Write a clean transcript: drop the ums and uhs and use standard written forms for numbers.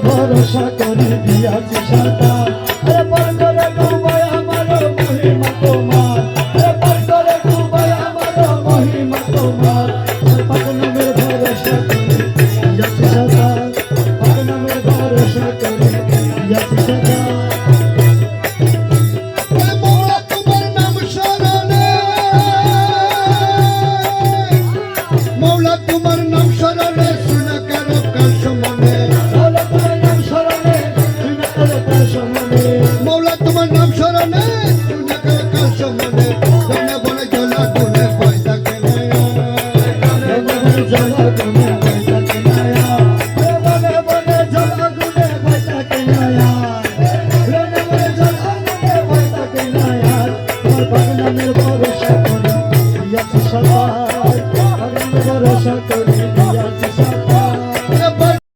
ভরসা করে দিয়াছি সাদা আরে পার করে ডুবায় আমার মহিমা তোমার আরে পার করে ডুবায় আমার মহিমা তোমার পাক নামের ভরসা করে দিয়াছি সাদা পাক নামের ভরসা করে দিয়াছি সাদা তোমার নাম শরণে শুনে কারো কাশ মনে মৌলা তোমার নাম শরণে শুনে কারো কাশ মনে জনে বনে জলা গুনে পয়সা কেনে জলা গুনে পয়সা কেনায়া বনে বনে জলা গুনে পয়সা কেনায়া বনে বনে জলা গুনে পয়সা কেনায়া তোমার পাক নামের ভরসা করে দিয়াছি সবাই পাক নামের ভরসা করে